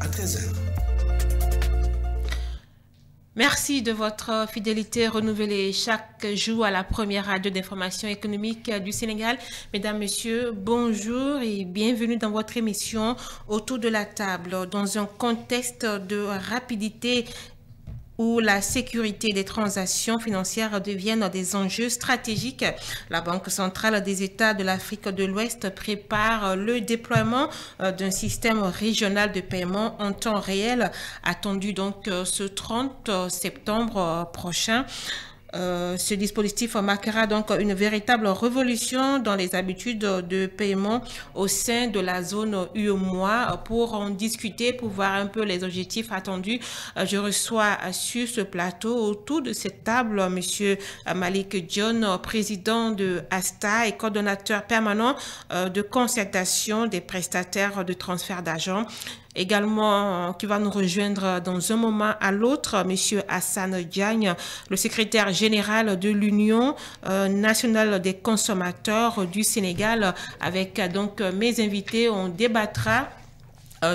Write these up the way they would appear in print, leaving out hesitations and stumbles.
à 13h. Merci de votre fidélité renouvelée chaque jour à la première radio d'information économique du Sénégal. Mesdames, Messieurs, bonjour et bienvenue dans votre émission Autour de la table. Dans un contexte de rapidité où la sécurité des transactions financières deviennent des enjeux stratégiques, la Banque centrale des États de l'Afrique de l'Ouest prépare le déploiement d'un système régional de paiement en temps réel, attendu donc ce 30 septembre prochain. Ce dispositif marquera donc une véritable révolution dans les habitudes de paiement au sein de la zone UEMOA. Pour en discuter, pour voir un peu les objectifs attendus, je reçois sur ce plateau, autour de cette table, M. Malik John, président de ASTA et coordonnateur permanent de concertation des prestataires de transfert d'argent. Également, qui va nous rejoindre dans un moment à l'autre, M. Hassan Diagne, le secrétaire général de l'Union nationale des consommateurs du Sénégal. Avec donc mes invités, on débattra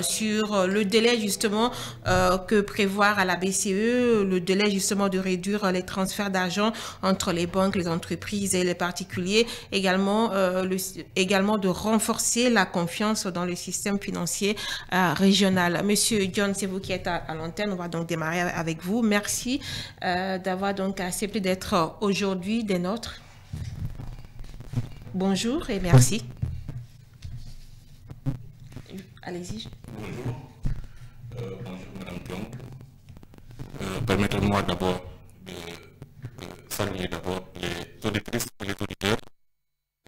sur le délai justement que prévoir à la BCE, le délai justement de réduire les transferts d'argent entre les banques, les entreprises et les particuliers, également, également de renforcer la confiance dans le système financier régional. Monsieur John, c'est vous qui êtes à l'antenne, on va donc démarrer avec vous. Merci d'avoir donc accepté d'être aujourd'hui des nôtres. Bonjour et merci. Allez-y. Bonjour. Bonjour, Madame Diong. Permettez-moi d'abord de saluer d'abord les auditrices et les auditeurs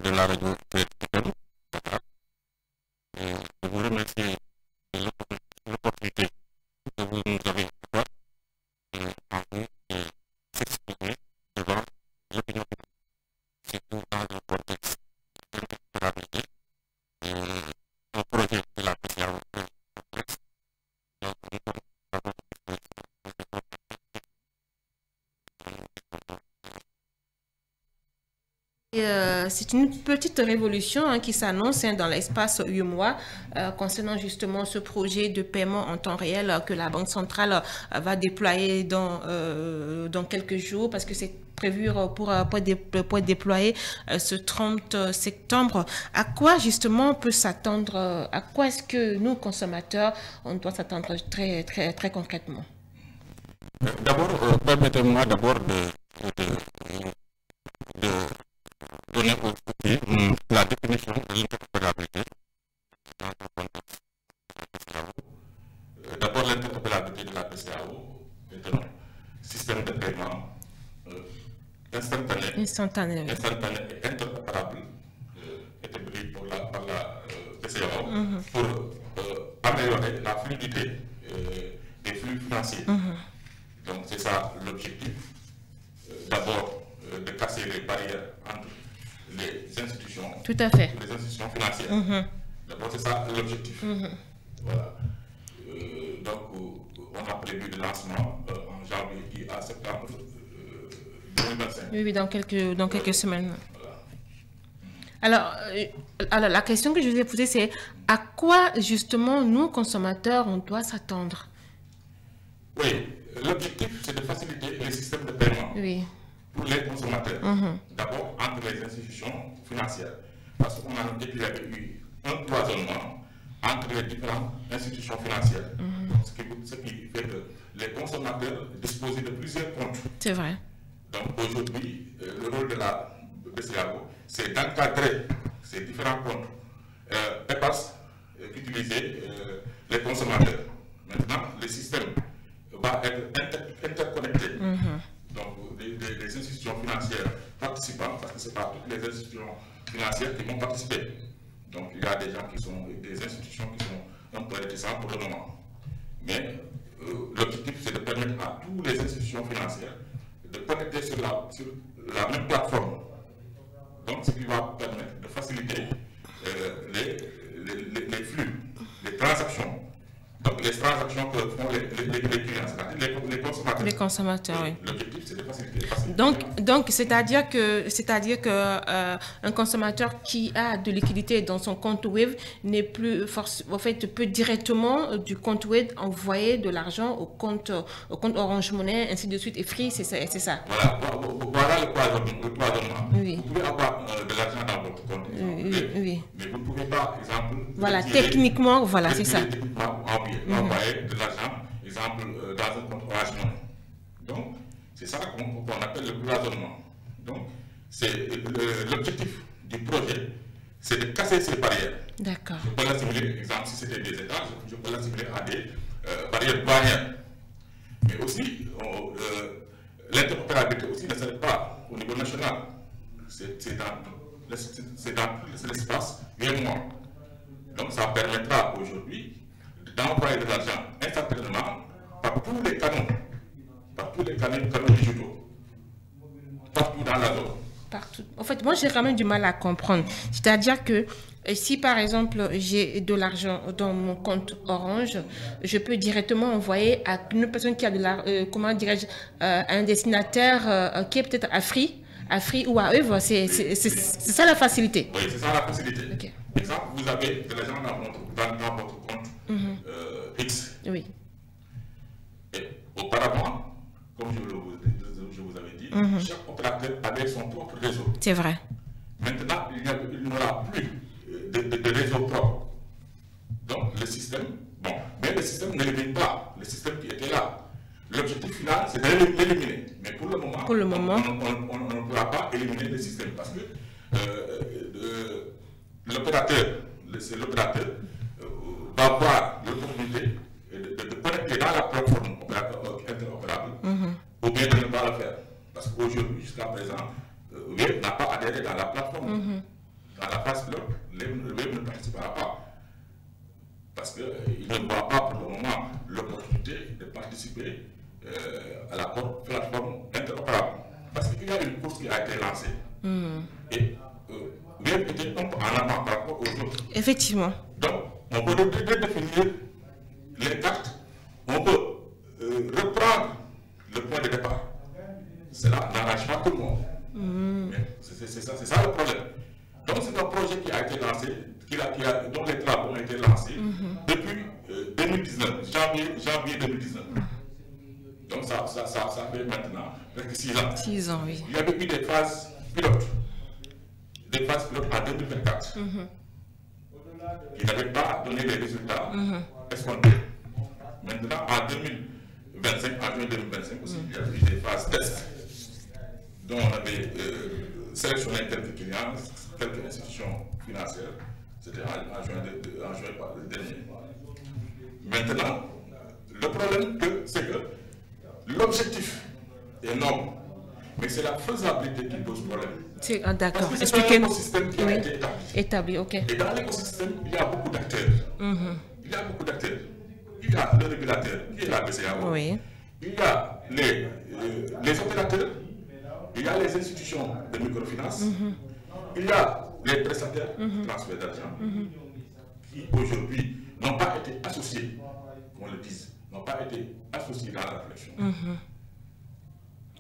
de la radio FM. Et je vous remercie de l'opportunité que vous nous avez offerte envie de s'exprimer devant l'opinion publique, surtout dans le contexte d'interopérabilité et un projet de la PCAO. C'est une petite révolution qui s'annonce dans l'espace UEMOA concernant justement ce projet de paiement en temps réel que la Banque centrale va déployer dans quelques jours, parce que c'est prévu pour être déployé ce 30 septembre. À quoi justement on peut s'attendre, à quoi est-ce que nous, consommateurs, on doit s'attendre très concrètement? D'abord, permettez-moi d'abord de donner aussi la définition de l'interopérabilité dans le contexte de la PCAO. D'abord, l'interopérabilité de la PCAO est un système de paiement instantané et interopérable établi par la PCAO pour améliorer la fluidité des flux financiers. Donc, c'est ça l'objectif. D'abord, de casser les barrières entre les institutions, tout à fait, les institutions financières. D'abord, c'est ça l'objectif. Voilà. Donc, on a prévu le lancement en janvier et à septembre 2025. Oui, dans quelques semaines. Voilà. Alors, la question que je vous ai posée, c'est à quoi justement nous, consommateurs, on doit s'attendre? Oui, l'objectif, c'est de faciliter les systèmes de paiement. Oui. Pour les consommateurs, d'abord entre les institutions financières, parce qu'on a noté qu'il y avait eu un cloisonnement entre les différentes institutions financières, ce qui fait que les consommateurs disposaient de plusieurs comptes. C'est vrai. Donc aujourd'hui, le rôle de la BCAO, c'est d'encadrer ces différents comptes EPAS qu'utilisaient les consommateurs. Maintenant, le système va être interconnecté. Donc, des institutions financières participant, parce que ce n'est pas toutes les institutions financières qui vont participer. Donc, il y a des gens qui sont, des institutions qui sont un peu réticentes pour le moment. Mais l'objectif, c'est de permettre à toutes les institutions financières de connecter sur la même plateforme. Donc, ce qui va permettre de faciliter les flux, les transactions. Donc, les transactions que font les clients, c'est-à-dire les consommateurs. Les consommateurs, oui. L'objectif, c'est de faciliter. Donc c'est-à-dire que un consommateur qui a de liquidité dans son compte Wave n'est plus en fait peut directement du compte Wave envoyer de l'argent au compte Orange Money, ainsi de suite, et Free, c'est ça. Voilà le cloisonnement. Oui. Vous pouvez avoir de l'argent dans votre compte, oui. mais vous ne pouvez pas, exemple... Voilà, techniquement, voilà, c'est ça. Envoyer de l'argent, exemple, dans un compte Orange Money. Donc, c'est ça qu'on appelle le cloisonnement. Donc, c'est l'objectif du projet, c'est de casser ces barrières. D'accord. Je peux l'assimiler, exemple, si c'était des États, je peux l'assimiler à des barrières douanières. Mais aussi, l'interopérabilité aussi ne s'arrête pas au niveau national. C'est dans l'espace UEMOA. Donc, ça permettra aujourd'hui d'envoyer de l'argent instantanément par tous les canaux digitaux, partout dans la zone. Partout. En fait, moi, j'ai quand même du mal à comprendre. C'est-à-dire que si, par exemple, j'ai de l'argent dans mon compte Orange, je peux directement envoyer à une personne qui a de l'argent, comment dirais-je, un destinataire qui est peut-être à Free ou à œuvre. C'est ça la facilité. Oui, c'est ça la facilité. Okay. Par exemple, vous avez de l'argent dans votre compte X. Oui. Et auparavant, comme je vous avais dit, chaque opérateur avait son propre réseau. C'est vrai. Maintenant, il n'aura plus de réseau propre. Donc, le système, mais le système n'élimine pas le système qui était là. L'objectif final, c'est de l'éliminer. Mais pour le moment, on ne pourra pas éliminer le système parce que l'opérateur va avoir l'opportunité de connecter dans la plateforme interopérable ou bien de ne pas le faire. Parce qu'aujourd'hui, jusqu'à présent, Wave n'a pas adhéré dans la plateforme. Dans la phase pilote, Wave ne participera pas. Parce qu'il ne voit pas pour le moment l'opportunité de participer à la plateforme interopérable. Parce qu'il y a une course qui a été lancée. Et Wave était un peu en avant par rapport aux autres. Effectivement. Donc, on peut redéfinir les cartes, on peut reprendre le point de départ. Cela n'arrange pas tout le monde. C'est ça le problème. Donc, c'est un projet qui a été lancé, dont les travaux ont été lancés depuis 2019, janvier 2019. Donc, ça fait maintenant presque 6 ans. 6 ans, oui. Il y avait eu des phases pilotes. Des phases pilotes en 2024. Qui n'avaient pas donné les résultats escomptés. Maintenant, en 2025, en juin 2025 aussi, il y a eu des phases tests dont on avait sélectionné quelques clients, quelques institutions financières. C'était en juin dernier. Maintenant, le problème, c'est que l'objectif est noble, mais c'est la faisabilité qui pose problème. D'accord. Parce que c'est un écosystème qui a été établi. Ok. Et dans l'écosystème, il y a beaucoup d'acteurs. Il y a beaucoup d'acteurs. Il y a le régulateur, qui est la BCEAO. Oui. Il y a les opérateurs. Il y a les institutions de microfinance. Il y a les prestataires de transfert d'argent qui aujourd'hui n'ont pas été associés, qu'on le dise, n'ont pas été associés dans la réflexion.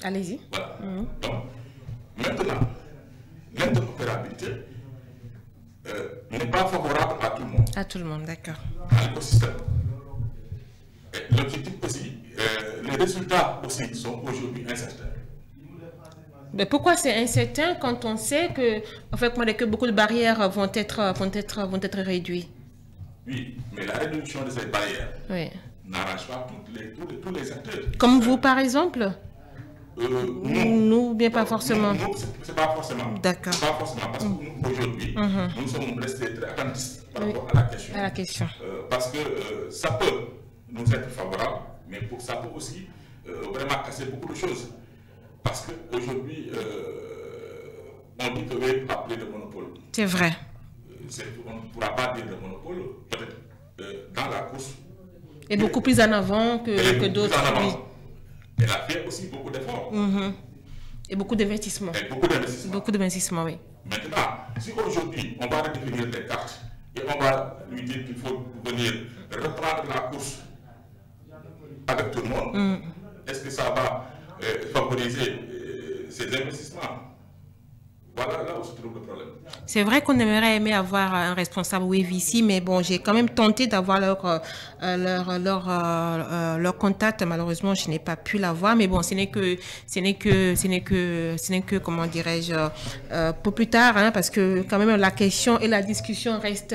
Allez-y. Voilà. Donc, maintenant, l'interopérabilité n'est pas favorable à tout le monde. À tout le monde, d'accord. À l'écosystème. L'objectif aussi, les résultats aussi sont aujourd'hui incertains. Mais pourquoi c'est incertain quand on sait que, en fait, que beaucoup de barrières vont être réduites? Oui, mais la réduction de ces barrières n'arrange pas tous les acteurs. Comme vous, par exemple? Nous, bien pas forcément. Nous, c'est pas forcément. D'accord. Pas forcément, parce que nous, aujourd'hui, nous sommes restés très attentifs par rapport à la question. À la question. Parce que ça peut nous être favorable, mais ça peut aussi vraiment casser beaucoup de choses. Parce qu'aujourd'hui, on dit que Wave a pris le monopole. C'est vrai. On ne pourra pas dire le monopole, peut-être dans la course. Et beaucoup plus en avant que d'autres. Elle a fait aussi beaucoup d'efforts. Et beaucoup d'investissements. Beaucoup d'investissements, oui. Maintenant, si aujourd'hui, on va redéfinir les cartes et on va lui dire qu'il faut venir reprendre la course avec tout le monde, est-ce que ça va favoriser ces investissements? Voilà là où se trouve le problème. C'est vrai qu'on aimerait aimer avoir un responsable Wave ici, mais bon, j'ai quand même tenté d'avoir leur contact. Malheureusement, je n'ai pas pu l'avoir, mais bon, ce n'est que, comment dirais-je, pour plus tard, hein, parce que quand même la question et la discussion reste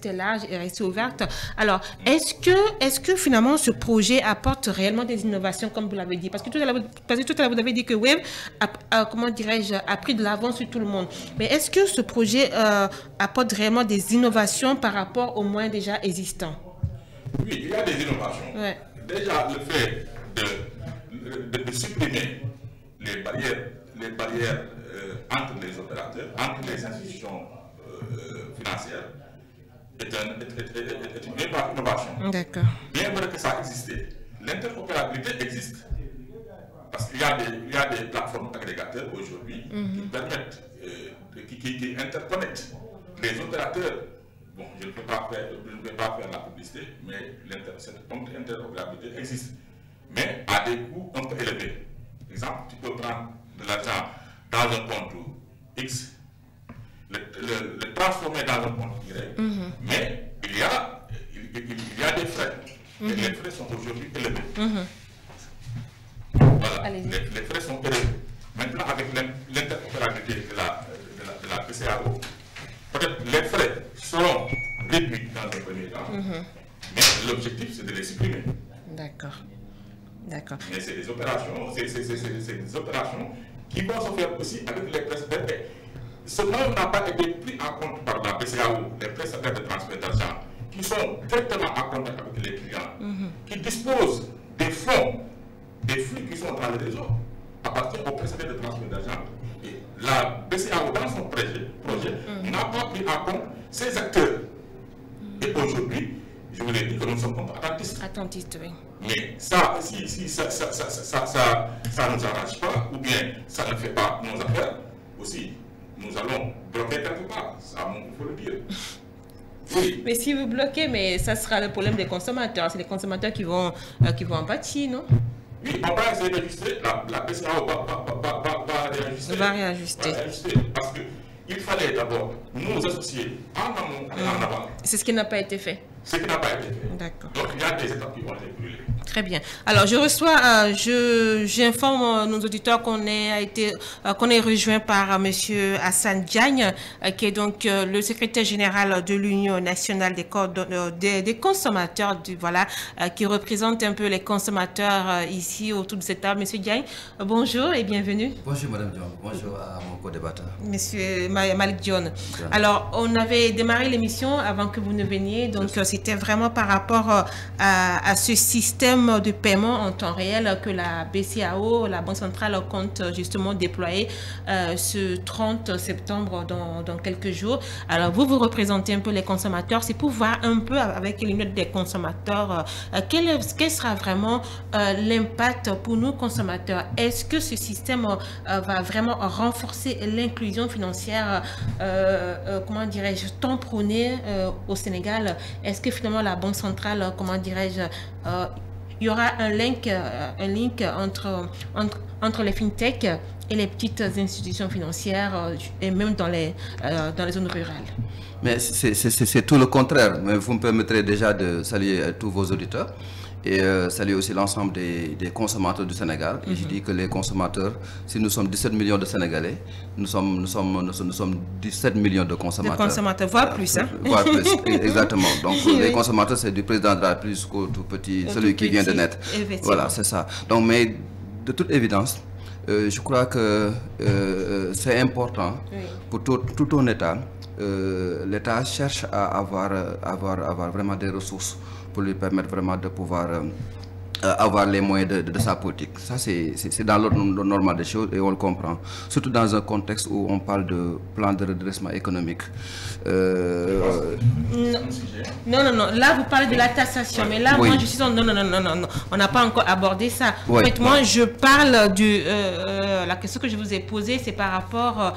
large et reste ouverte. Alors, est-ce que finalement ce projet apporte réellement des innovations, comme vous l'avez dit? Parce que tout à l'heure, vous avez dit que Wave comment dirais-je, a pris de l'avance sur tout le monde. Mais est-ce que ce projet apporte réellement des innovations par rapport aux moyens déjà existants? Oui, il y a des innovations. Ouais. Déjà, le fait de supprimer les barrières entre les opérateurs, entre les institutions financières, est une innovation. D'accord. Bien vrai que ça existait. L'interopérabilité existe. Parce qu'il y a des plateformes agrégateurs aujourd'hui qui permettent, qui interconnectent les opérateurs. Bon, je ne vais pas faire la publicité, mais cette interopérabilité existe. Mais à des coûts un peu élevés. Par exemple, tu peux prendre de l'argent dans un compte X, le transformer dans un compte Y, mais il y a des frais. Et les frais sont aujourd'hui élevés. Voilà, les frais sont élevés. Maintenant, avec l'interopérabilité de la BCEAO, peut-être les frais seront réduits dans un premier temps, mais l'objectif, c'est de les supprimer. D'accord. D'accord. Mais c'est des opérations, qui vont se faire aussi avec les prestataires. Ce nombre n'a pas été pris en compte par la BCEAO, les prestataires de transfert d'argent, qui sont directement en contact avec les clients, qui disposent des fonds, des flux qui sont dans le réseau, appartiennent aux prestataires de transfert d'argent. Et la BCEAO, dans son projet, n'a pas pris en compte ces acteurs. Et aujourd'hui, je vous l'ai dit que nous sommes attentistes. Attentistes, oui. Mais ça, si ça ne nous arrange pas, ou bien ça ne fait pas nos affaires, aussi, nous allons bloquer quelque part. Ça, il faut le dire. Oui. Mais si vous bloquez, mais ça sera le problème des consommateurs. C'est les consommateurs qui vont en pâtir, non? Oui, on va essayer d'ajuster. La BCEAO va réajuster. Parce qu'il fallait d'abord nous associer en amont et en aval. C'est ce qui n'a pas été fait. Ce qui n'a pas été fait. D'accord. Donc il y a des étapes qui ont été brûlées. Très bien. Alors, j'informe nos auditeurs qu'on est rejoint par Monsieur Hassan Diagne, qui est donc le secrétaire général de l'Union nationale des consommateurs, qui représente un peu les consommateurs ici autour de cette table. Monsieur Diagne, bonjour et bienvenue. Bonjour Madame Dion, bonjour à mon co-débatteur. Monsieur Malik Dion. Alors, on avait démarré l'émission avant que vous ne veniez, donc c'était vraiment par rapport à ce système de paiement en temps réel que la BCEAO, la Banque centrale, compte justement déployer ce 30 septembre dans quelques jours. Alors, vous représentez un peu les consommateurs. C'est pour voir un peu avec les lunettes des consommateurs quel sera vraiment l'impact pour nous consommateurs. Est-ce que ce système va vraiment renforcer l'inclusion financière, comment dirais-je, tant prônée au Sénégal? Est-ce que finalement la Banque centrale, comment dirais-je, il y aura un link entre les fintechs et les petites institutions financières et même dans les zones rurales? Mais c'est tout le contraire. Mais vous me permettrez déjà de saluer tous vos auditeurs et saluer aussi l'ensemble des consommateurs du Sénégal. Et je dis que les consommateurs, si nous sommes 17 millions de Sénégalais, nous sommes 17 millions de consommateurs. De consommateurs, voire plus. Hein? Voire plus, exactement. Donc les consommateurs, c'est du président de la République jusqu'au tout petit, celui qui vient de naître. Voilà, c'est ça. Donc, mais de toute évidence, je crois que c'est important pour tout un État. L'État cherche à avoir vraiment des ressources pour lui permettre vraiment de pouvoir avoir les moyens de sa politique. Ça, c'est dans l'ordre normal des choses et on le comprend. Surtout dans un contexte où on parle de plan de redressement économique. Non. Là, vous parlez de la taxation. Mais là, moi, je suis... Non. On n'a pas encore abordé ça. En fait, moi, je parle la question que je vous ai posée, c'est par rapport,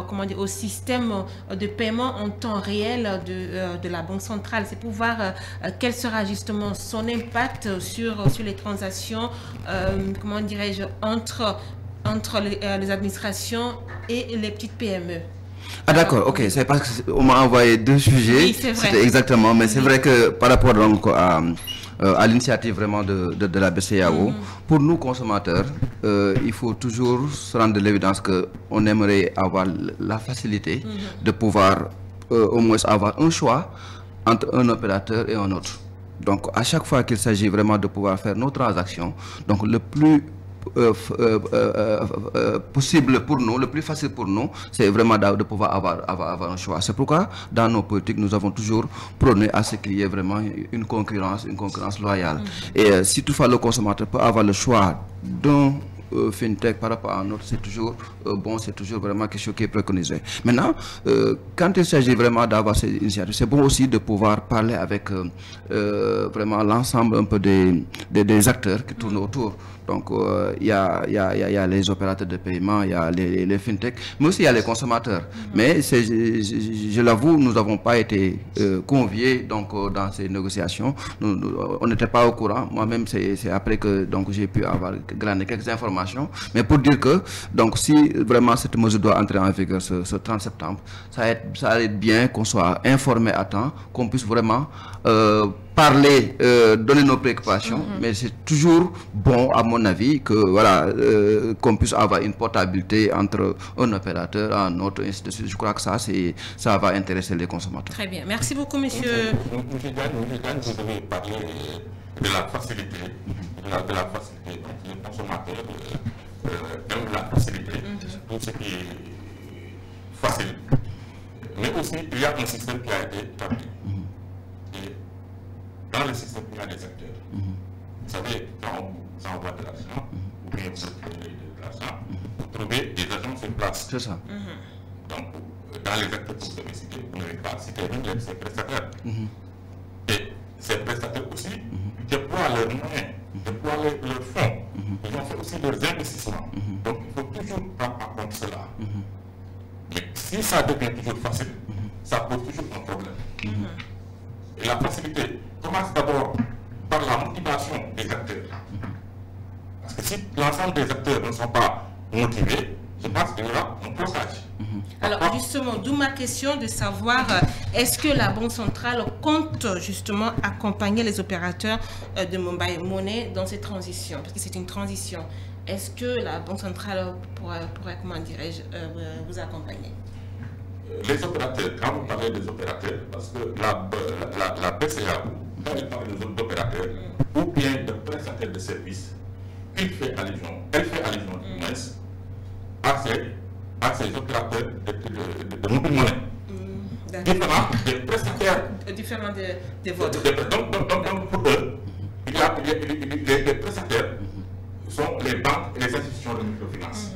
comment dire, au système de paiement en temps réel de la Banque centrale. C'est pour voir quel sera justement son impact sur les transactions, comment dirais-je, entre les administrations et les petites PME. Ah d'accord, ok, c'est parce qu'on m'a envoyé deux sujets. Oui, c'est vrai. Exactement, mais c'est vrai que par rapport donc à l'initiative vraiment de la BCEAO, pour nous consommateurs, il faut toujours se rendre de l'évidence qu'on aimerait avoir la facilité de pouvoir au moins avoir un choix entre un opérateur et un autre. Donc à chaque fois qu'il s'agit vraiment de pouvoir faire nos transactions, donc le plus possible pour nous, le plus facile pour nous, c'est vraiment de pouvoir avoir un choix. C'est pourquoi dans nos politiques, nous avons toujours prôné à ce qu'il y ait vraiment une concurrence loyale. Et si toutefois le consommateur peut avoir le choix d'un fintech par rapport à un autre, c'est toujours bon, c'est toujours vraiment quelque chose qui est préconisé. Maintenant, quand il s'agit vraiment d'avoir ces initiatives, c'est bon aussi de pouvoir parler avec vraiment l'ensemble un peu des acteurs qui tournent autour. Donc, il y a les opérateurs de paiement, il y a les fintech, mais aussi il y a les consommateurs. Mais je l'avoue, nous n'avons pas été conviés donc, dans ces négociations. On n'était pas au courant. Moi-même, c'est après que j'ai pu avoir glané quelques informations. Mais pour dire que, donc, si vraiment cette mesure doit entrer en vigueur ce 30 septembre, ça va être bien qu'on soit informé à temps, qu'on puisse vraiment parler, donner nos préoccupations, mais c'est toujours bon, à mon avis, que voilà, qu'on puisse avoir une portabilité entre un opérateur et un autre, ainsi de suite. Je crois que ça va intéresser les consommateurs. Très bien. Merci beaucoup, monsieur. Monsieur Diane, vous avez parlé de la facilité, de la facilité. Donc, les consommateurs aiment la facilité, tout ce qui est facile. Mais aussi, il y a un système qui a été établi. Et dans le système, il y a des acteurs. Vous savez, quand on vous envoie de l'argent, ou bien vous obtenez de l'argent, vous trouvez des agents sur place. C'est ça. Donc, dans les acteurs que vous avez cités, vous n'avez pas cité même ces prestataires. Et ces prestataires aussi déploient leurs moyens, déploient leurs fonds. Ils ont fait aussi leurs investissements. Donc, il faut toujours prendre en compte cela. Mais si ça devient toujours facile, ça pose toujours un problème. Et la facilité commence d'abord par la motivation des acteurs. Parce que si l'ensemble des acteurs ne sont pas motivés, je pense qu'il y aura un blocage. Alors justement, d'où ma question de savoir est-ce que la Banque centrale compte justement accompagner les opérateurs de mobile money dans cette transition, parce que c'est une transition. Est-ce que la Banque centrale pourrait comment dirais-je, vous accompagner? Les opérateurs, quand vous parlez des opérateurs, parce que la BCEAO, quand elle parle des opérateurs, ou bien de prestataires de services, elle fait allusion du moins à ces opérateurs de mobile monnaie. Différents des prestataires. Différents des vôtres. Donc, pour eux, il y a les prestataires sont les banques et les institutions de microfinance.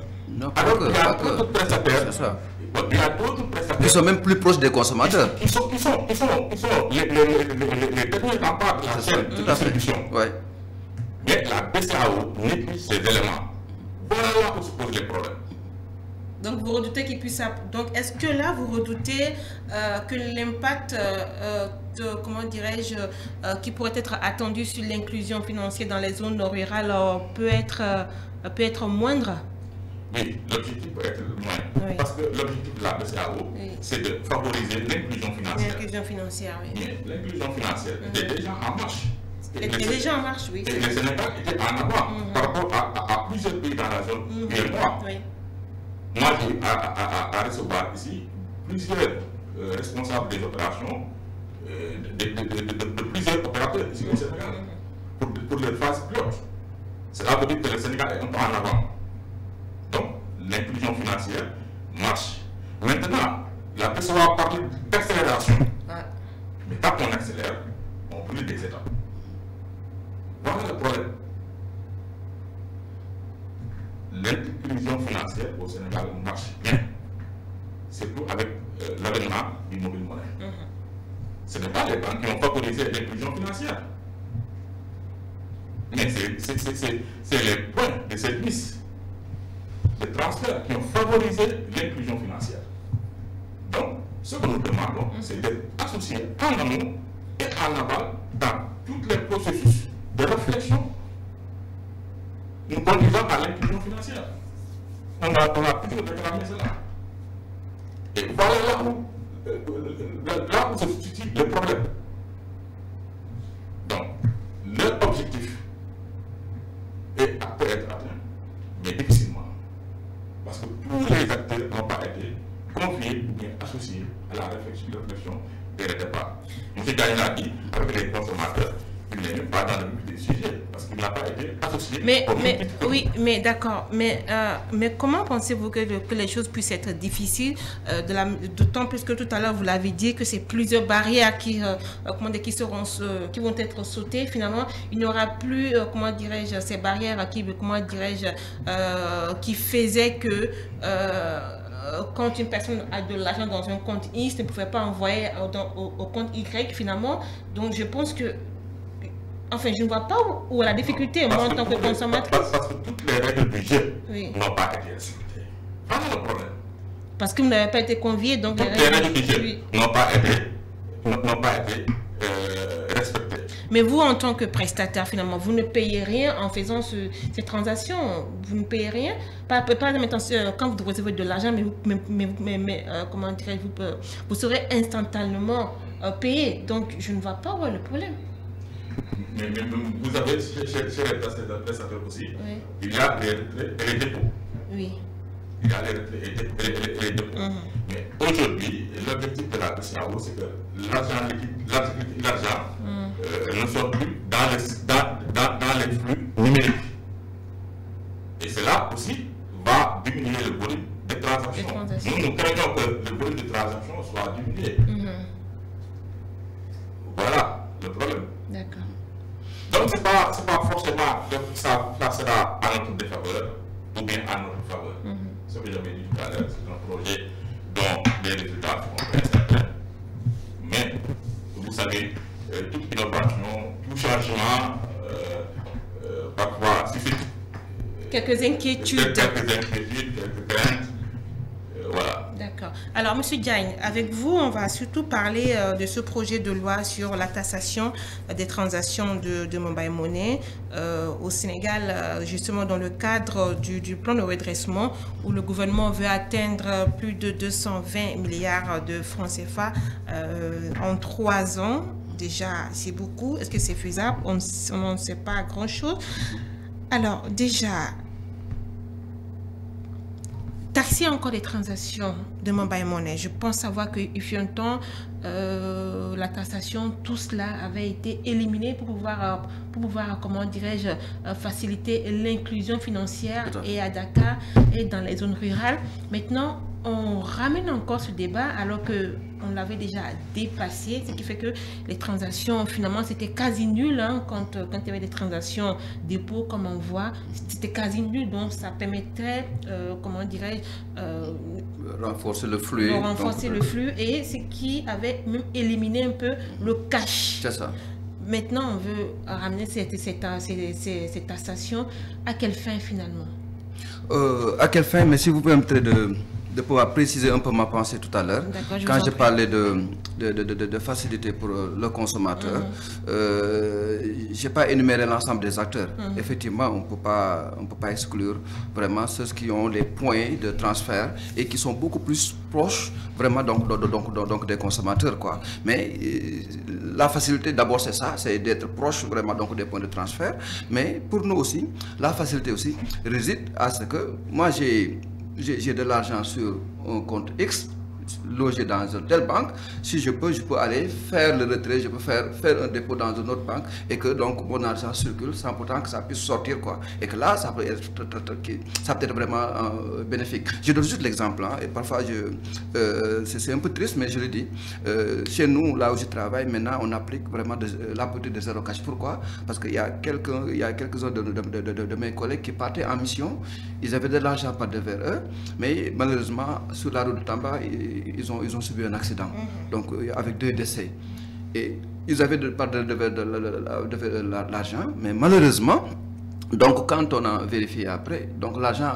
Alors qu'il y a d'autres prestataires. Il y a d'autres prestataires. Ils sont même plus proches des consommateurs. Ils sont les derniers remparts de la chaîne de distribution. Mais la BCEAO néglige ces éléments. Voilà où se posent les problèmes. Donc vous redoutez qu'il puisse... Donc est-ce que là vous redoutez que l'impact, comment dirais-je, qui pourrait être attendu sur l'inclusion financière dans les zones rurales peut être moindre? Oui, l'objectif peut être moindre. Oui. Parce que l'objectif de la BCEAO, c'est de favoriser l'inclusion financière. L'inclusion financière, oui. Mais l'inclusion financière est déjà en marche. Elle est déjà en marche, oui. Et le Sénégal était en avant par rapport à plusieurs pays dans la zone UEMOA. Moi, j'ai à recevoir ici plusieurs responsables des opérations de plusieurs opérateurs ici au Sénégal pour leur phase pilote. Cela veut dire que le Sénégal est un peu en avant. Donc, l'inclusion financière marche. Maintenant, la personne va parler d'accélération. Mais quand on accélère, on brûle des étapes. Voilà le problème. L'inclusion financière au Sénégal marche bien, surtout avec l'avènement du mobile monnaie. Ce n'est pas les banques qui ont favorisé l'inclusion financière, mais c'est les points de service des transferts qui ont favorisé l'inclusion financière. Donc, ce que nous demandons, c'est d'être associés en amont et en aval dans tous les processus de réflexion nous conduisant à l'inclusion financière. On a toujours réclamé cela. Et voilà là où se situe le problème. Donc, leur objectif peut être atteint, mais difficilement. Parce que tous les acteurs n'ont pas été confiés ou bien associés à la réflexion dès le départ. M. Gagne a dit, avec les consommateurs, il n'est pas dans le but des sujets, parce qu'il n'a pas été associé. Mais d'accord. Mais comment pensez-vous que les choses puissent être difficiles, d'autant plus que tout à l'heure, vous l'avez dit, que c'est plusieurs barrières qui vont être sautées. Finalement, il n'y aura plus, ces barrières qui faisaient que... quand une personne a de l'argent dans un compte X, ne pouvait pas envoyer au compte Y finalement. Donc je pense que, enfin, je ne vois pas où est la difficulté, moi en tant que consommatrice. Parce que toutes les règles du jeu n'ont pas été respectées. Voilà le problème. Parce que vous n'avez pas été convié, donc toutes les règles du jeu n'ont pas été respectées. Mais vous, en tant que prestataire, finalement, vous ne payez rien en faisant ces transactions. Vous ne payez rien. Pas maintenant, quand vous recevez de l'argent, comment dirais-je, vous serez instantanément payé. Donc, je ne vois pas où est le problème. Mais vous avez, chez les prestataires aussi, il y a les dépôts. Oui. Il y a les dépôts. Mais aujourd'hui, l'objectif de la BCEAO, c'est que l'argent ne soit plus dans les flux numériques. Et cela aussi va diminuer le volume de transactions. Nous craignons que le volume de transactions soit diminué. Voilà le problème. D'accord. Donc, ce n'est pas forcément que ça sera à notre défaveur ou bien à notre faveur. Ce que j'avais dit tout à l'heure, c'est un projet dont les résultats sont très certains. Mais, vous savez, toute innovation, tout changement, parfois suscite quelques inquiétudes. Quelques craintes. Voilà. D'accord. Alors, M. Diagne, avec vous, on va surtout parler de ce projet de loi sur la taxation des transactions de mobile money au Sénégal, justement dans le cadre du plan de redressement où le gouvernement veut atteindre plus de 220 milliards de francs CFA en 3 ans. Déjà, c'est beaucoup. Est-ce que c'est faisable? On n'en sait pas grand-chose. Alors, déjà... taxer encore les transactions de mobile money. Je pense savoir qu'il fut un temps, la taxation, tout cela avait été éliminé pour pouvoir comment dirais-je, faciliter l'inclusion financière et à Dakar et dans les zones rurales. Maintenant, on ramène encore ce débat alors que on l'avait déjà dépassé, ce qui fait que les transactions, finalement, c'était quasi nul quand il y avait des transactions dépôt, comme on voit, c'était quasi nul, donc ça permettrait, comment dirais-je, renforcer le flux. Renforcer le flux, et ce qui avait même éliminé un peu le cash. C'est ça. Maintenant, on veut ramener cette taxation. À quelle fin, finalement? À quelle fin? Mais si vous pouvez me traiter de pouvoir préciser un peu ma pensée tout à l'heure. Quand je parlais de facilité pour le consommateur, je n'ai pas énuméré l'ensemble des acteurs. Effectivement, on ne peut pas exclure vraiment ceux qui ont les points de transfert et qui sont beaucoup plus proches vraiment donc des consommateurs, quoi. Mais la facilité, d'abord, c'est ça, c'est d'être proche vraiment donc des points de transfert. Mais pour nous aussi, la facilité aussi réside à ce que moi j'ai de l'argent sur un compte X logé dans une telle banque. Si je peux aller faire le retrait, je peux faire un dépôt dans une autre banque et que donc mon argent circule sans pourtant que ça puisse sortir, quoi. Et que là, ça peut être vraiment bénéfique. Je donne juste l'exemple, et parfois c'est un peu triste, mais je le dis. Chez nous, là où je travaille, maintenant, on applique vraiment la politique de zéro cash. Pourquoi? Parce qu'il y a quelques-uns de mes collègues qui partaient en mission, ils avaient de l'argent par devers eux, mais malheureusement, sur la route de Tamba, ils ont subi un accident, donc avec 2 décès. Et ils avaient de l'argent, mais malheureusement, Donc, quand on a vérifié après, donc l'argent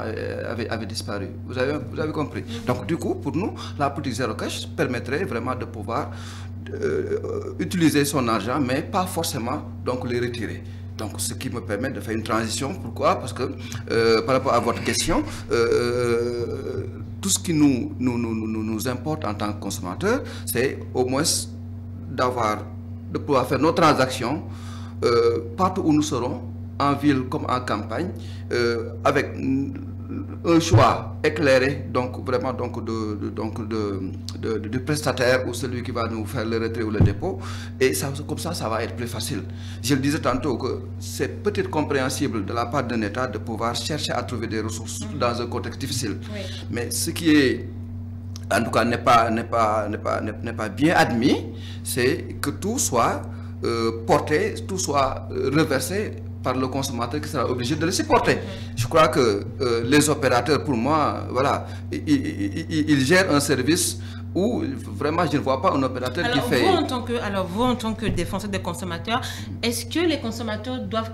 avait disparu. Vous avez compris. Donc, du coup, pour nous, la politique zéro cash permettrait vraiment de pouvoir utiliser son argent, mais pas forcément donc les retirer. Donc, ce qui me permet de faire une transition. Pourquoi? Parce que par rapport à votre question, tout ce qui nous importe en tant que consommateur, c'est au moins de pouvoir faire nos transactions partout où nous serons, en ville comme en campagne, avec un choix éclairé, donc vraiment du prestataire ou celui qui va nous faire le retrait ou le dépôt, et ça, comme ça va être plus facile. Je le disais tantôt que c'est peut-être compréhensible de la part d'un État de pouvoir chercher à trouver des ressources dans un contexte difficile, mais ce qui est en tout cas n'est pas bien admis, c'est que tout soit porté, tout soit reversé par le consommateur qui sera obligé de le supporter. Je crois que les opérateurs, pour moi, voilà, ils gèrent un service où vraiment je ne vois pas un opérateur qui fait... Vous, en tant que défenseur des consommateurs, est-ce que les consommateurs doivent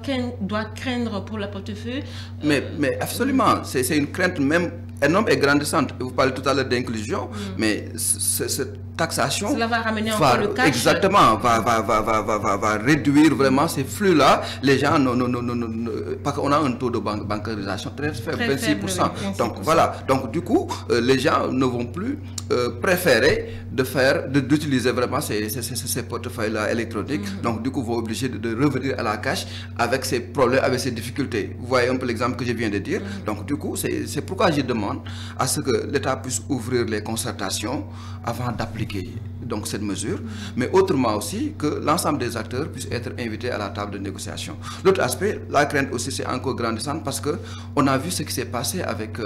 craindre pour leur portefeuille mais absolument, c'est une crainte même énorme et grandissante. Vous parlez tout à l'heure d'inclusion, mais cette taxation... Cela va ramener encore le cash. Exactement, va réduire vraiment ces flux-là. Les gens, parce qu'on a un taux de bancarisation très faible, 26%. Donc voilà, donc du coup, les gens ne vont plus préférer d'utiliser vraiment ces portefeuilles-là électroniques. Donc du coup, vous êtes obligé de revenir à la cash avec ces problèmes, avec ces difficultés. Vous voyez un peu l'exemple que je viens de dire. Donc du coup, c'est pourquoi je demande à ce que l'État puisse ouvrir les concertations avant d'appliquer donc cette mesure, mais autrement aussi que l'ensemble des acteurs puissent être invités à la table de négociation. L'autre aspect, la crainte aussi, c'est encore grandissante parce que on a vu ce qui s'est passé avec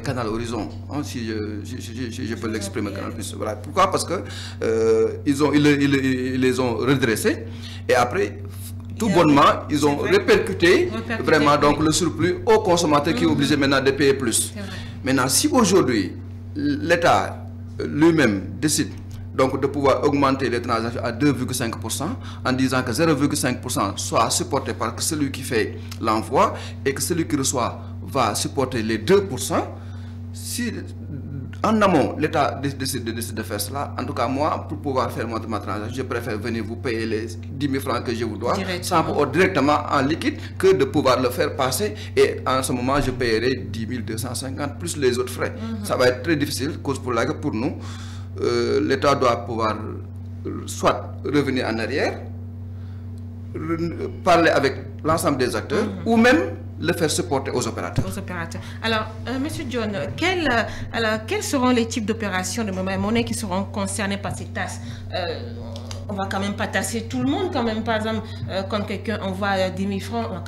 Canal Horizon, hein, si je peux l'exprimer. Voilà. Pourquoi? Parce que ils les ont redressés et après tout bonnement, ils ont répercuté vraiment donc le surplus aux consommateurs qui est obligé maintenant de payer plus. Maintenant, si aujourd'hui l'État lui-même décide donc de pouvoir augmenter les transactions à 2,5% en disant que 0,5% soit supporté par celui qui fait l'envoi et que celui qui reçoit va supporter les 2%, si en amont, l'État décide de faire cela. En tout cas, moi, pour pouvoir faire ma transaction, je préfère venir vous payer les 10 000 francs que je vous dois, directement en liquide, que de pouvoir le faire passer. Et en ce moment, je paierai 10 250 plus les autres frais. Ça va être très difficile, cause pour laquelle, pour nous, l'État doit pouvoir soit revenir en arrière, parler avec l'ensemble des acteurs, ou même le faire supporter aux opérateurs. Alors, M. John, quels seront les types d'opérations de monnaie qui seront concernées par ces taxes? On ne va quand même pas tasser tout le monde, quand même. Par exemple, quand quelqu'un envoie 10 000 francs, on ne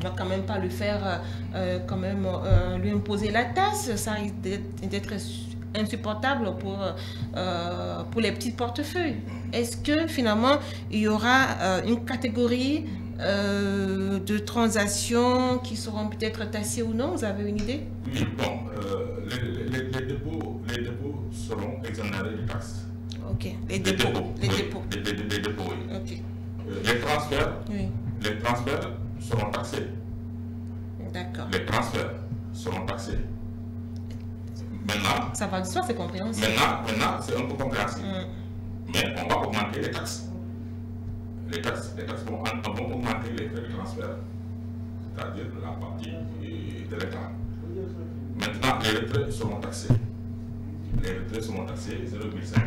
va quand même pas le faire, lui imposer la taxe. Ça risque d'être insupportable pour les petits portefeuilles. Est-ce que finalement, il y aura une catégorie de transactions qui seront peut-être taxées ou non? Vous avez une idée? Oui, bon, les dépôts seront exonérés de taxes. Ok, les dépôts. Les dépôts, oui. Okay. Les transferts seront taxés. D'accord. Les transferts seront taxés. Maintenant, ça va de soi, c'est compréhensible. Maintenant c'est un peu compréhensible. Mais on va augmenter les taxes. Les taxes vont augmenter les frais de transfert, c'est-à-dire la partie de l'État. Maintenant, les retraits seront taxés. Les retraits seront taxés 0,5.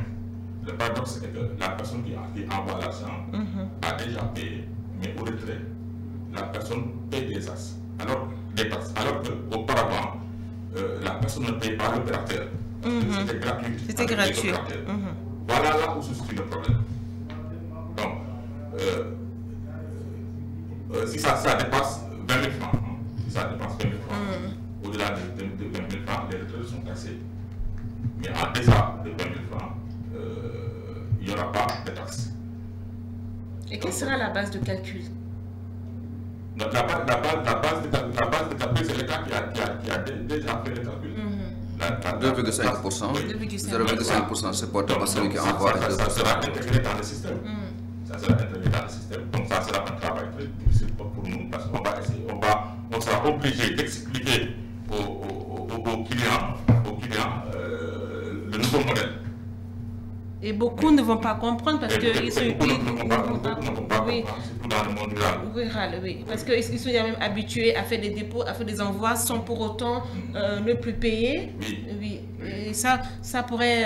Le paradoxe est que la personne qui envoie l'argent a déjà payé, mais au retrait, la personne paye des taxes. Alors qu'auparavant, la personne ne paye pas l'opérateur. C'était gratuit. C'était gratuit. Voilà là où se situe le problème. Donc, si ça dépasse 20 000 francs, si ça dépasse 20 000 francs, au-delà de 20 000 francs, les retraites sont taxées. Mais en deçà de 20 000 francs, il n'y aura pas de taxes. Et quelle sera la base de calcul? Donc, la base de calcul, c'est l'État qui a déjà fait le calcul. 2,5%, 0,5% c'est porté par celui qui envoie. Ça sera intégré dans le système. Ça sera intégré dans le système. Donc ça sera un travail très difficile pour nous parce qu'on va essayer, on va obligé d'expliquer aux clients le nouveau modèle. Et beaucoup ne vont pas comprendre parce qu'ils sont... Beaucoup ne vont pas comprendre, surtout dans le monde rural. Oui, parce qu'ils sont même habitués à faire des dépôts, à faire des envois sans pour autant ne plus payer. Oui. Et ça pourrait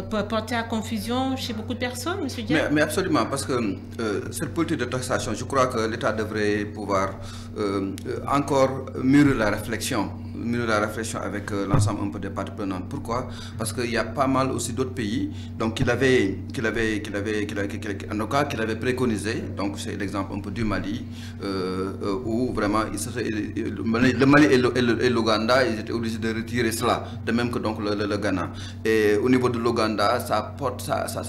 porter à confusion chez beaucoup de personnes, M. Diagne. Mais absolument, parce que cette politique de taxation, je crois que l'État devrait pouvoir encore mûrir la réflexion avec l'ensemble un peu des parties prenantes. Pourquoi? Parce qu'il y a pas mal aussi d'autres pays donc qu'il avait préconisé. Donc c'est l'exemple un peu du Mali où vraiment le Mali et l'Ouganda, ils étaient obligés de retirer cela, de même que donc le Ghana. Et au niveau de l'Ouganda, ça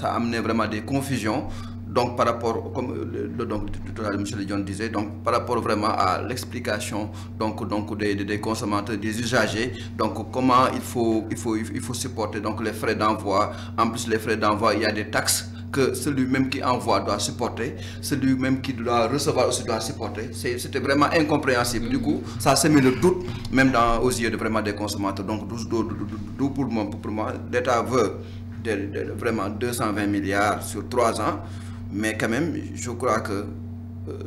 a amené vraiment des confusions. Donc par rapport, comme tout à l'heure M. Diagne disait, donc par rapport vraiment à l'explication des consommateurs, des usagers, donc comment il faut supporter donc les frais d'envoi. En plus les frais d'envoi, il y a des taxes que celui même qui envoie doit supporter, celui même qui doit recevoir aussi doit supporter. C'était vraiment incompréhensible. Du coup, ça a mis le doute même aux yeux vraiment des consommateurs. Donc d'où pour moi, l'État veut vraiment 220 milliards sur 3 ans. Mais quand même, je crois que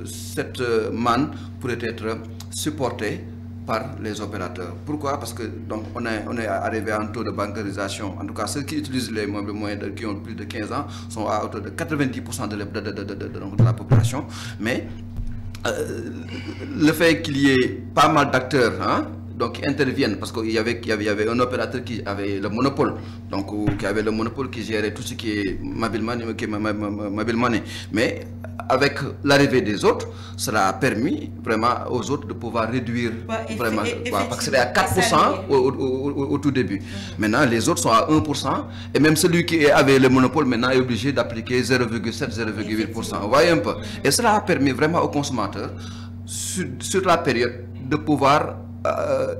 cette manne pourrait être supportée par les opérateurs. Pourquoi? Parce que donc on est arrivé à un taux de bancarisation. En tout cas, ceux qui utilisent les moyens qui ont plus de 15 ans sont à hauteur de 90% de la population. Mais le fait qu'il y ait pas mal d'acteurs, donc qui interviennent, parce qu'il y avait un opérateur qui avait le monopole, donc qui gérait tout ce qui est mobile money. Mais avec l'arrivée des autres, cela a permis vraiment aux autres de pouvoir réduire vraiment, parce que c'était à 4% au tout début. Maintenant, les autres sont à 1%, et même celui qui avait le monopole maintenant est obligé d'appliquer 0,7, 0,8%. Vous voyez un peu. Et cela a permis vraiment aux consommateurs, sur la période, de pouvoir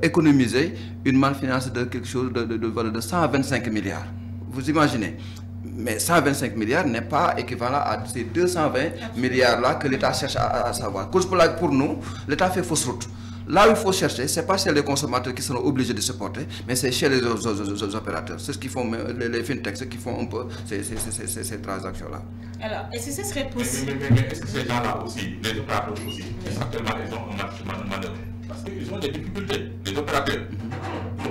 économiser une manne financière de quelque chose de valeur de 125 milliards. Vous imaginez? Mais 125 milliards n'est pas équivalent à ces 220 milliards-là que l'État cherche à savoir. Pour nous, l'État fait fausse route. Là où il faut chercher, ce n'est pas chez les consommateurs qui seront obligés de supporter, mais c'est chez les opérateurs. C'est ce qu'ils font, les fintechs, ceux qui font un peu ces transactions-là. Alors, est-ce que ce serait possible? Mais est-ce que ces gens-là aussi, les opérateurs aussi, actuellement, ils ont un marché de manœuvre? Parce qu'ils ont des difficultés. Les opérateurs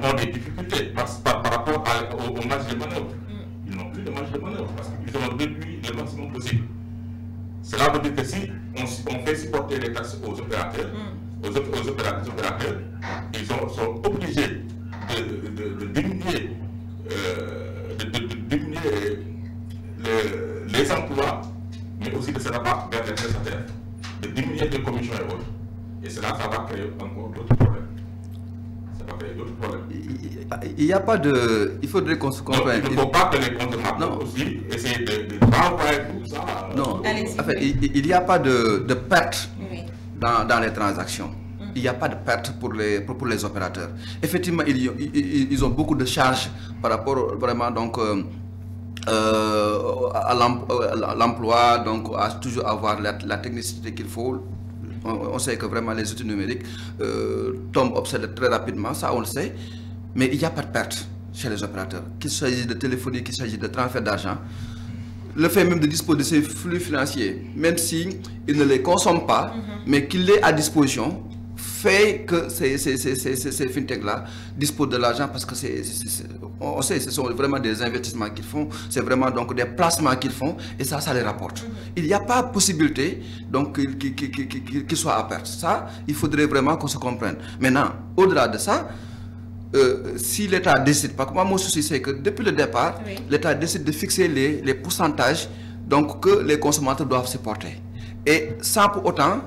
ont des difficultés par rapport au marge de manœuvre. Ils n'ont plus de marge de manœuvre parce qu'ils ont réduit le maximum possible. Cela veut dire que si on fait supporter les taxes aux opérateurs, ils sont obligés de diminuer, les emplois, mais aussi de se rabattre vers les prestataires, de diminuer les commissions et autres. Et cela, ça va créer encore d'autres problèmes. Ça va créer d'autres problèmes. Il n'y a pas de... Il faudrait qu'on se comprenne. Il ne faut pas que les consommateurs aussi essayent de renvoyer tout ça. Non, en fait, il n'y a pas de perte dans les transactions. Il n'y a pas de perte pour les opérateurs. Effectivement, ils ont beaucoup de charges par rapport vraiment donc à l'emploi, donc à toujours avoir la technicité qu'il faut. On sait que vraiment les outils numériques tombent obsolètes très rapidement, ça on le sait, mais il n'y a pas de perte chez les opérateurs, qu'il s'agisse de téléphonie, qu'il s'agisse de transfert d'argent. Le fait même de disposer de ces flux financiers, même s'ils ne les consomment pas, mais qu'ils l'aient à disposition, fait que ces fintechs-là disposent de l'argent parce que on sait, ce sont vraiment des investissements qu'ils font, c'est vraiment donc des placements qu'ils font et ça les rapporte. Il n'y a pas possibilité donc qu'ils soient à perte. Ça, il faudrait vraiment qu'on se comprenne. Maintenant, au-delà de ça, si l'État décide, parce que moi mon souci c'est que depuis le départ, l'État décide de fixer les pourcentages donc, que les consommateurs doivent supporter. Et sans pour autant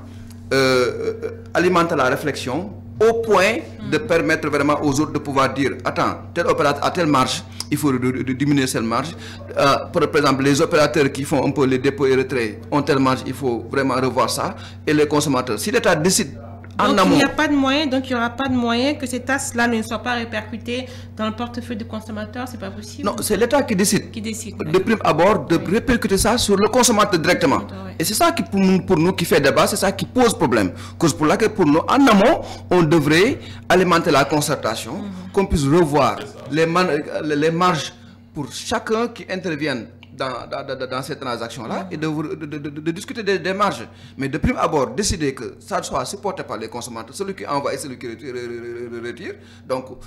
alimenter la réflexion au point de permettre vraiment aux autres de pouvoir dire attends, tel opérateur a telle marge, il faut diminuer cette marge. Par exemple, les opérateurs qui font un peu les dépôts et retraits ont telle marge, il faut vraiment revoir ça. Et les consommateurs, si l'État décide Donc il n'y a pas de moyen, donc il n'y aura pas de moyen que ces taxes-là ne soient pas répercutées dans le portefeuille du consommateur, c'est pas possible. Non, c'est l'État qui décide. De prime abord, de répercuter ça sur le consommateur directement. Et c'est ça qui, pour nous, qui fait débat, c'est ça qui pose problème. Cause pour laquelle, pour nous, en amont, on devrait alimenter la concertation, qu'on puisse revoir les marges pour chacun qui intervienne dans ces transactions-là et de discuter des marges. Mais de prime abord, décider que ça soit supporté par les consommateurs, celui qui envoie et celui qui retire. Donc,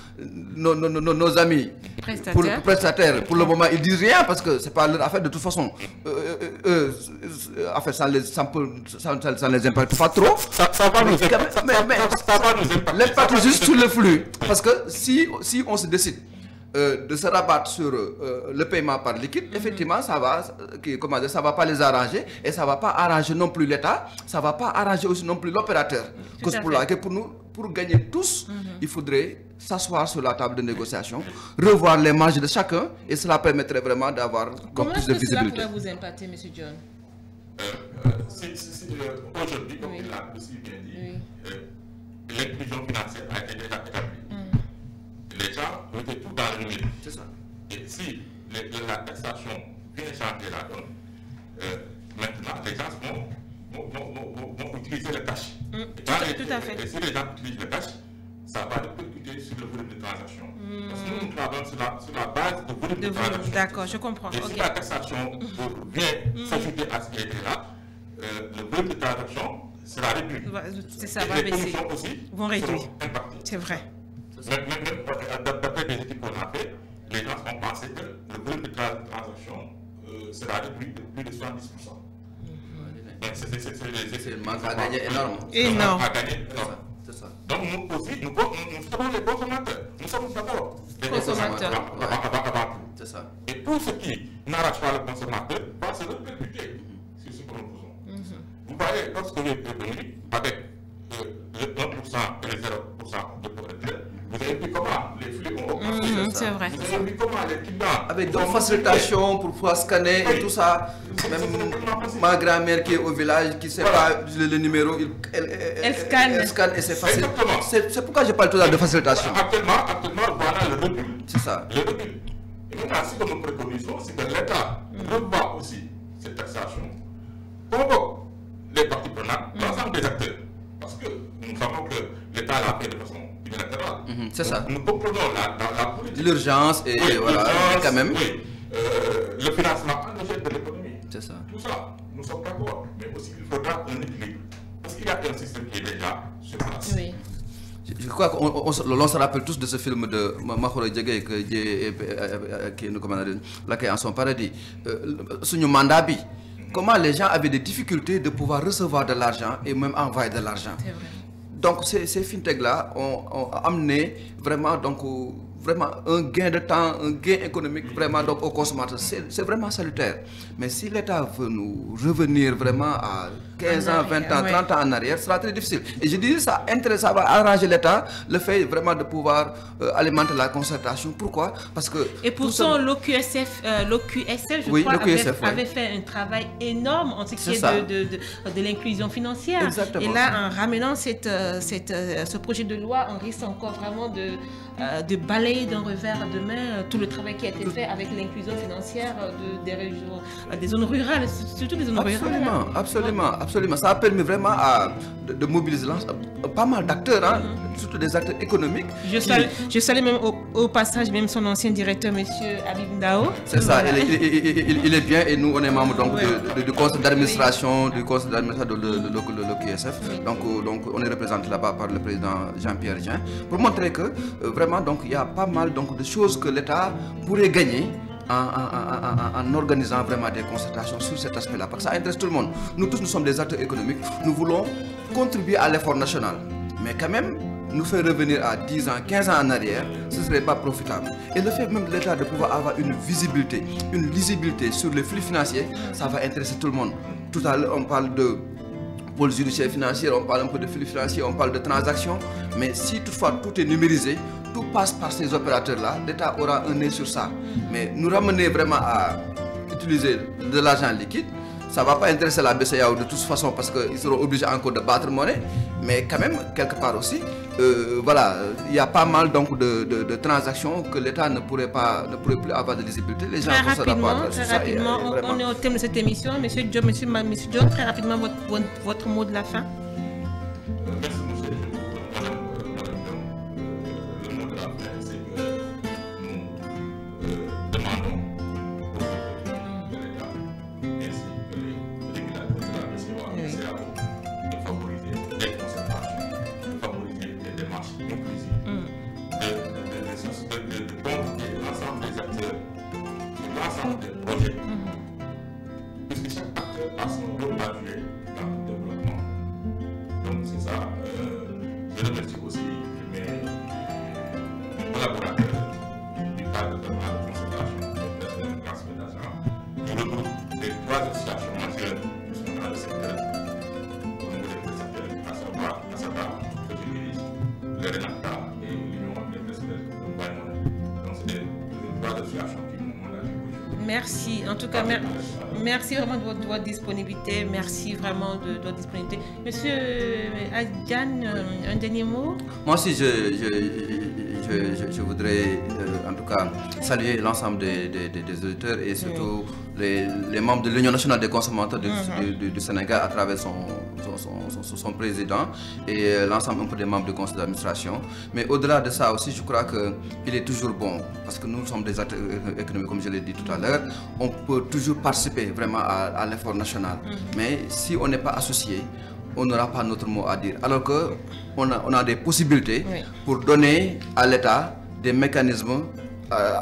nos amis prestataires, pour le moment, ils disent rien parce que c'est pas leur affaire de toute façon. En fait, ça ne les impacte pas trop. Ça va nous impacter. L'impact juste sur le flux. Parce que si on se décide de se rabattre sur le paiement par liquide, effectivement, ça va pas les arranger et ça va pas arranger non plus l'État, ça va pas arranger aussi non plus l'opérateur. Pour gagner tous, il faudrait s'asseoir sur la table de négociation, revoir les marges de chacun et cela permettrait vraiment d'avoir plus de visibilité. Comment cela pourrait vous impacter, M. John? Aujourd'hui, comme il l'a aussi bien dit, l'inclusion financière a été déjà établie. Les gens mettaient tout dans le numérique. C'est ça. Et si la taxation vient changer la donne, maintenant les gens vont utiliser le cash. Tout à fait. Et si les gens utilisent le cash, ça va répercuter sur le volume de transaction. Parce que nous travaillons sur la base de volume de transaction. D'accord, je comprends. Et si la taxation vient s'ajouter à ce qui est là, le volume de transaction sera réduit. C'est ça, va baisser. Les commissions aussi vont réduire. seront impactées. C'est vrai. Même d'après les études qu'on a fait, les gens ont pensé que le volume de transaction sera réduit de plus de 70%. C'est une manque à gagner énorme. Énorme. C'est ça. Donc nous aussi, nous sommes les consommateurs. Nous sommes d'abord les consommateurs. C'est ça. Et tout ce qui n'arrache pas le consommateur va se répercuter sur ce que nous faisons. Vous voyez, lorsque vous êtes revenu avec le 1% et le 0% de pauvreté, vous avez vu comment les flux ont augmenté. C'est vrai. Vous avez vu comment les clients... Avec des facilitations pour pouvoir scanner et tout ça. Même ma grand-mère qui est au village, qui ne sait pas le numéro, elle scanne et c'est facile. C'est pourquoi je parle tout à l'heure de facilitation. Actuellement, voilà le recul. C'est ça. Le recul. Et maintenant, ce que nous préconisons, c'est que l'État revoit aussi cette taxation, convoque les parties prenantes, l'ensemble des acteurs. Parce que nous savons que l'État l'a fait de façon unilatérale. C'est ça. Nous comprenons la politique. L'urgence et voilà, quand même. Oui. Le financement endogène de l'économie. C'est ça. Tout ça, nous sommes d'accord. Mais aussi, il faudra un équilibre. Parce qu'il y a un système qui est déjà sur place. Oui. Je crois qu'on se rappelle tous de ce film de Mahoro Djegay qui est en son paradis. Sur le mandat, comment les gens avaient des difficultés de pouvoir recevoir de l'argent et même envoyer de l'argent. Donc ces fintechs-là ont amené vraiment, un gain de temps, un gain économique vraiment aux consommateurs. C'est vraiment salutaire. Mais si l'État veut nous revenir vraiment à 15 ans, 20 ans, 30 ans en arrière, ce sera très difficile. Et je dis ça va arranger l'État, le fait vraiment de pouvoir alimenter la concertation. Pourquoi? Parce que... Et pourtant, l'OQSF, je crois, avait fait un travail énorme en ce qui est de l'inclusion financière. Exactement. Et là, en ramenant ce projet de loi, on risque encore vraiment de balayer d'un revers de main tout le travail qui a été fait avec l'inclusion financière des régions, des zones rurales, surtout des zones rurales. Absolument. Ça a permis vraiment de mobiliser pas mal d'acteurs, surtout des acteurs économiques. Je salue même au passage même son ancien directeur, M. Habib Ndao. C'est ça, il est bien et nous on est membre du conseil d'administration de l'OQSF. Donc on est représenté là-bas par le président Jean-Pierre Jean pour montrer que vraiment il y a pas mal de choses que l'État pourrait gagner en organisant vraiment des concertations sur cet aspect-là, parce que ça intéresse tout le monde. Nous tous, nous sommes des acteurs économiques, nous voulons contribuer à l'effort national. Mais quand même, nous faire revenir à 10 ans, 15 ans en arrière, ce ne serait pas profitable. Et le fait même de l'État de pouvoir avoir une visibilité, une lisibilité sur les flux financiers, ça va intéresser tout le monde. Tout à l'heure, on parle de pôle judiciaire financier, on parle un peu de flux financiers, on parle de transactions, mais si toutefois tout est numérisé, tout passe par ces opérateurs-là, l'État aura un nez sur ça. Mais nous ramener vraiment à utiliser de l'argent liquide, ça ne va pas intéresser la BCEAO de toute façon parce qu'ils seront obligés encore de battre monnaie. Mais quand même, quelque part aussi, voilà, il y a pas mal donc de transactions que l'État ne pourrait plus avoir de lisibilité. Les gens très rapidement, on est au thème de cette émission. Monsieur Diop, très rapidement, votre mot de la fin. Merci, monsieur. Le mot de la fin, c'est que nous demandons de l'État ainsi que les régulateurs de la BCEAO de favoriser les concertations, de favoriser les démarches inclusives, de convoquer l'ensemble des acteurs sur l'ensemble des projets, puisque chaque acteur a son rôle à jouer dans le développement. Donc c'est ça. Je remercie aussi mes collaborateurs du cadre de la concertation de transfert d'argent qui regroupe les 3 associations majeures qui sont dans le secteur au niveau des prestataires, à savoir ASATA, que je dirige, le RENACTA et l'Union des prestataires de Bayonne. Donc c'est les 3 associations qui m'ont mandaté aujourd'hui. Merci. En tout cas, merci vraiment de votre disponibilité. Merci vraiment de votre disponibilité. Monsieur Adjan, un dernier mot? Moi aussi, je voudrais en tout cas saluer l'ensemble des auditeurs et surtout les membres de l'Union nationale des consommateurs du Sénégal à travers son président et l'ensemble un peu des membres du conseil d'administration. Mais au-delà de ça aussi, je crois qu'il est toujours bon, parce que nous sommes des acteurs économiques, comme je l'ai dit tout à l'heure, on peut toujours participer vraiment à l'effort national. Mais si on n'est pas associé, on n'aura pas notre mot à dire. Alors qu'on a des possibilités pour donner à l'État des mécanismes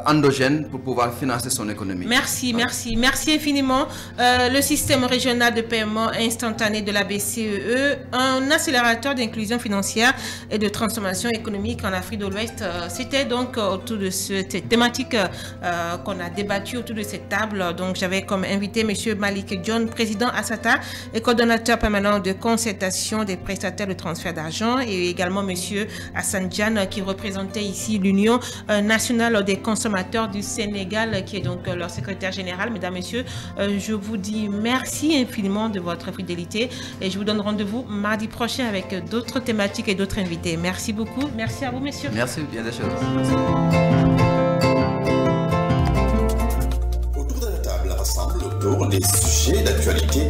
endogène pour pouvoir financer son économie. Merci, merci, merci infiniment. Le système régional de paiement instantané de la BCEE, un accélérateur d'inclusion financière et de transformation économique en Afrique de l'Ouest. C'était donc autour de cette thématique qu'on a débattue autour de cette table. Donc j'avais comme invité M. Malik John, président ASATA et coordonnateur permanent de concertation des prestataires de transfert d'argent, et également M. Hassan Diane qui représentait ici l'Union nationale des consommateurs du Sénégal, qui est donc leur secrétaire général. Mesdames, Messieurs, je vous dis merci infiniment de votre fidélité et je vous donne rendez-vous mardi prochain avec d'autres thématiques et d'autres invités. Merci beaucoup. Merci à vous, messieurs. Merci, bien des choses. Autour de la table rassemble autour des sujets d'actualité